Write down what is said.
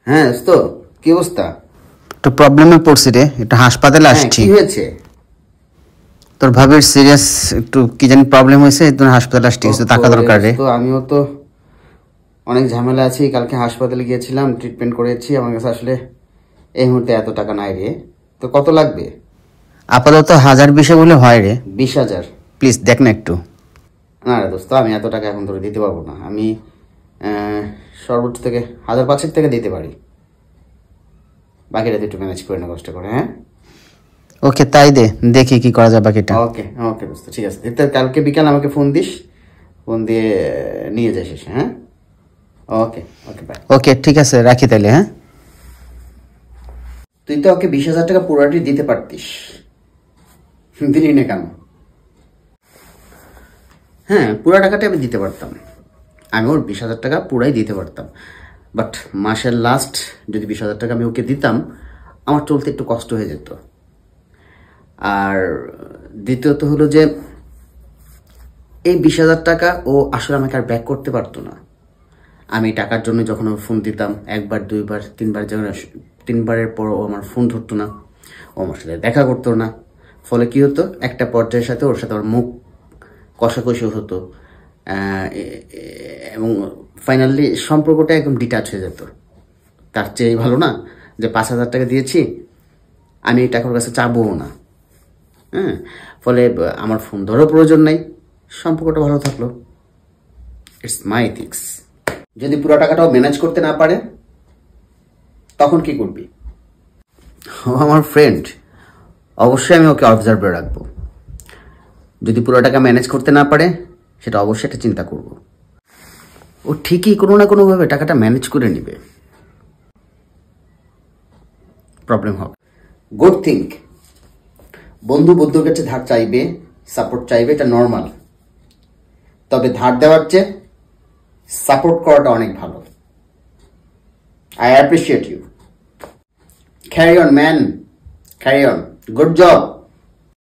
হ্যাঁ তো কি অবস্থা? একটু প্রবলেমে পড়ছি রে, একটু হাসপাতালে আসছি। কি হয়েছে? তোর ভাবির সিরিয়াস একটু কি জানি প্রবলেম হয়েছে, এই জন্য হাসপাতালে আসছি, কিছু টাকা দরকার রে। তো আমিও তো অনেক ঝামেলা আছি, কালকে হাসপাতালে গিয়েছিলাম, ট্রিটমেন্ট করেছি, আমার কাছে আসলে এই মুহূর্তে এত টাকা নাই রে। তো কত লাগবে? আপাতত 1020 বলে হয় রে। 20,000? প্লিজ দেখ না একটু। না রে দোস্ত, আমি এত টাকা এখন তোরে দিতে পারবো না। আমি সর্বোচ্চ থেকে 1,500 থেকে দিতে পারি, বাকিটা তুই একটু ম্যানেজ করে না, কষ্ট করে। হ্যাঁ ওকে তাই দে, দেখি কি করা যায় বাকিটা। ওকে ওকে দোস্ত, ঠিক আছে। কালকে বিকাল আমাকে ফোন দিস, ফোন দিয়ে নিয়ে যাস এসে। হ্যাঁ ওকে ওকে বাই। ওকে ঠিক আছে, রাখি তাইলে। হ্যাঁ তুই তো ওকে 20,000 টাকা পুরোটি দিতে পারতিস, দিলি না কেন? হ্যাঁ পুরো টাকাটা আমি দিতে পারতাম, আমি ওর 20,000 টাকা পুরাই দিতে পারতাম, বাট মাসের লাস্ট যদি 20,000 টাকা আমি ওকে দিতাম, আমার চলতে একটু কষ্ট হয়ে যেত। আর দ্বিতীয়ত হলো যে এই 20,000 টাকা ও আসলে আমাকে আর ব্যাক করতে পারতো না। আমি টাকার জন্য যখন ওর ফোন দিতাম, একবার দুইবার তিনবার, যখন 3বারের পর ও আমার ফোন ধরতো না, ও আমার সাথে দেখা করতো না। ফলে কি হতো, একটা পর্যায়ের সাথে ওর সাথে আমার মুখ কষাকষি হতো, এবং ফাইনালি সম্পর্কটা একদম ডিটাচ হয়ে যেত। তার চেয়ে ভালো না যে 5,000 টাকা দিয়েছি, আমি এই টাকার কাছে চাবও না। হ্যাঁ, ফলে আমার ফোন ধরার প্রয়োজন নাই, সম্পর্কটা ভালো থাকলো। It's my things. যদি পুরো টাকাটাও ম্যানেজ করতে না পারে তখন কি করবি? ও আমার ফ্রেন্ড, অবশ্যই আমি ওকে অবজার্ভে রাখবো। যদি পুরো টাকা ম্যানেজ করতে না পারে সেটা অবশ্যই একটা চিন্তা করব। ও ঠিকই কোনো না কোনোভাবে টাকাটা ম্যানেজ করে নেবে, প্রবলেম হবে। গুড থিঙ্ক, বন্ধু বন্ধুর কাছে ধার চাইবে, সাপোর্ট চাইবে, এটা নর্মাল। তবে ধার দেওয়ার চেয়ে সাপোর্ট করাটা অনেক ভালো। I appreciate you. Carry on man, carry on, good job.